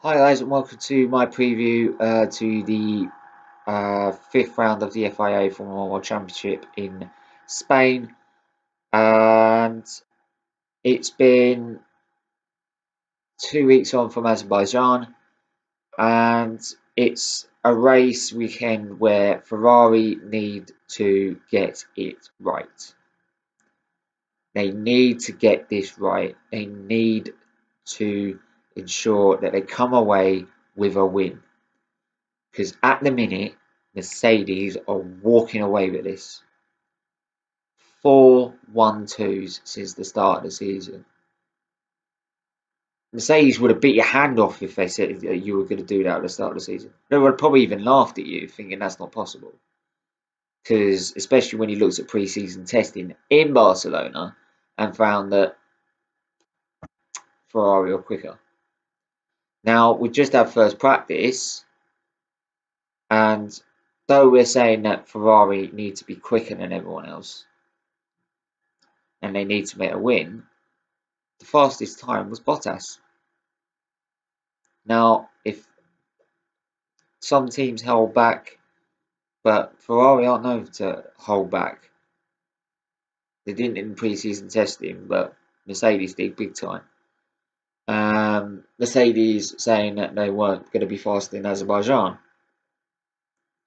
Hi guys, and welcome to my preview to the fifth round of the FIA Formula World Championship in Spain. And it's been 2 weeks on from Azerbaijan, and it's a race weekend where Ferrari need to get it right. They need to get this right. They need to ensure that they come away with a win. Because at the minute, Mercedes are walking away with this. 4-1-2s since the start of the season. Mercedes would have beat your hand off if they said that you were going to do that at the start of the season. They would have probably even laughed at you, thinking that's not possible. Because especially when you looked at pre-season testing in Barcelona and found that Ferrari are quicker. Now, we just had first practice, and though we're saying that Ferrari need to be quicker than everyone else, and they need to make a win, the fastest time was Bottas. Now, if some teams held back, but Ferrari aren't known to hold back. They didn't in pre-season testing, but Mercedes did big time. Mercedes saying that they weren't going to be faster in Azerbaijan,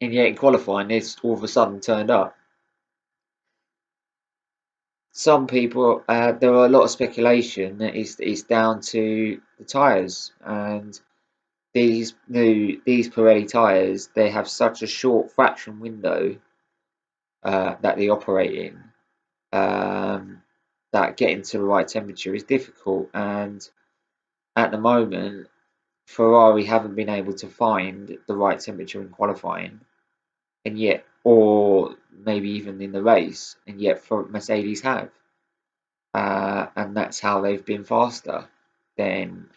and yet in qualifying, this all of a sudden turned up. Some people, there are a lot of speculation that it's down to the tyres, and these Pirelli tyres, they have such a short fraction window that they operate in, that getting to the right temperature is difficult. And at the moment, Ferrari haven't been able to find the right temperature in qualifying, and yet, or maybe even in the race, and yet for Mercedes have. And that's how they've been faster than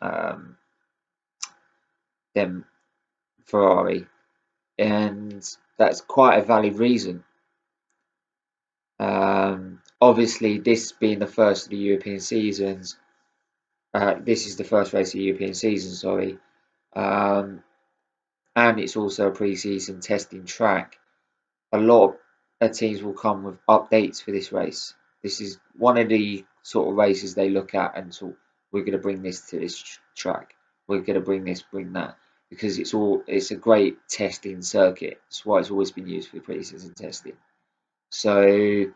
Ferrari, and that's quite a valid reason. Obviously, this being the first of the European seasons, this is the first race of the European season, sorry, and it's also a pre-season testing track. A lot of teams will come with updates for this race. This is one of the sort of races they look at and talk, we're going to bring this to this track. We're going to bring that, because it's a great testing circuit. That's why it's always been used for pre-season testing. So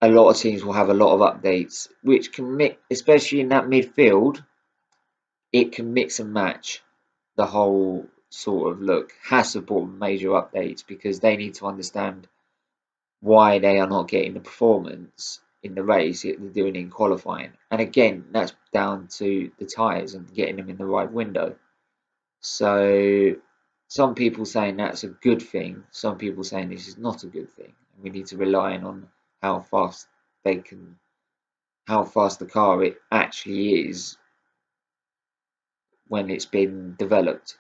a lot of teams will have a lot of updates, which can mix, especially in that midfield, it can mix and match the whole sort of look. Has to brought major updates because they need to understand why they are not getting the performance in the race that they're doing in qualifying. And again, that's down to the tyres and getting them in the right window. So some people saying that's a good thing, some people saying this is not a good thing. We need to rely on how fast how fast the car it actually is when it's been developed.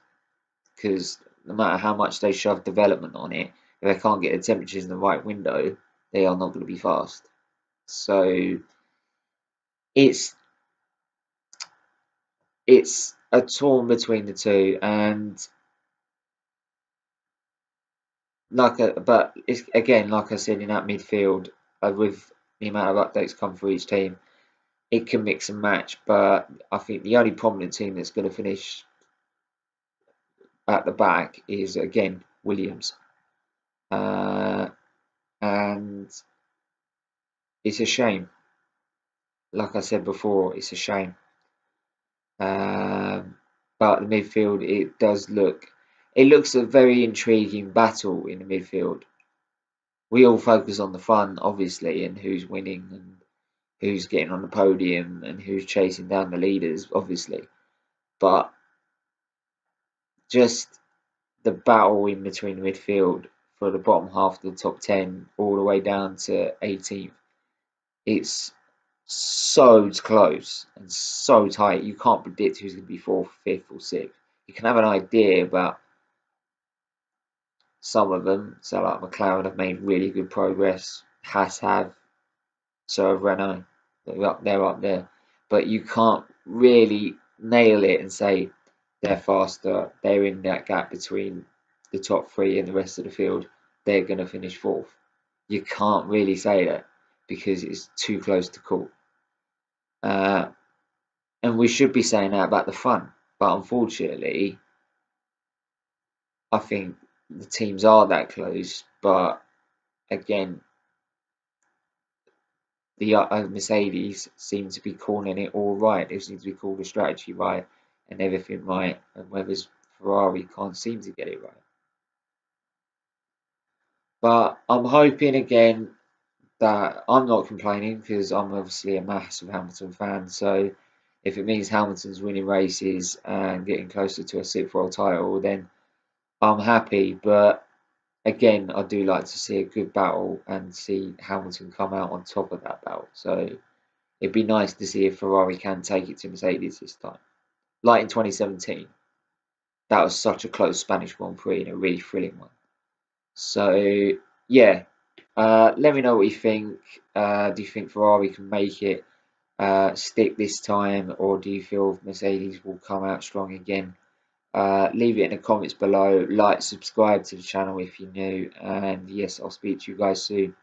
Because no matter how much they shove development on it, if they can't get the temperatures in the right window, they are not going to be fast. So it's a torn between the two, and but it's again, like I said, in that midfield, with the amount of updates come for each team, it can mix and match. But I think the only prominent team that's going to finish at the back is again Williams, and it's a shame. Like I said before, it's a shame. But the midfield, it looks a very intriguing battle in the midfield. We all focus on the fun, obviously, and who's winning and who's getting on the podium and who's chasing down the leaders, obviously. But just the battle in between the midfield for the bottom half of the top 10 all the way down to 18th. It's so close and so tight. You can't predict who's going to be 4th, 5th, or 6th. You can have an idea about some of them. So, like McLaren have made really good progress. Haas have. So have Renault. They're up there. But you can't really nail it and say they're faster, they're in that gap between the top three and the rest of the field, they're going to finish fourth. You can't really say that because it's too close to call. And we should be saying that about the fun, but unfortunately, I think the teams are that close. But again, the Mercedes seem to be calling it all right. They seem to be calling the strategy right and everything right, and whereas Ferrari can't seem to get it right. But I'm hoping again that I'm not complaining because I'm obviously a massive Hamilton fan. So if it means Hamilton's winning races and getting closer to a sixth world title, then I'm happy. But again, I do like to see a good battle and see Hamilton come out on top of that battle. So it'd be nice to see if Ferrari can take it to Mercedes this time. Like in 2017, that was such a close Spanish Grand Prix and a really thrilling one. So yeah, let me know what you think. Do you think Ferrari can make it stick this time, or do you feel Mercedes will come out strong again? Leave it in the comments below. Like, subscribe to the channel if you're new, and yes, I'll speak to you guys soon.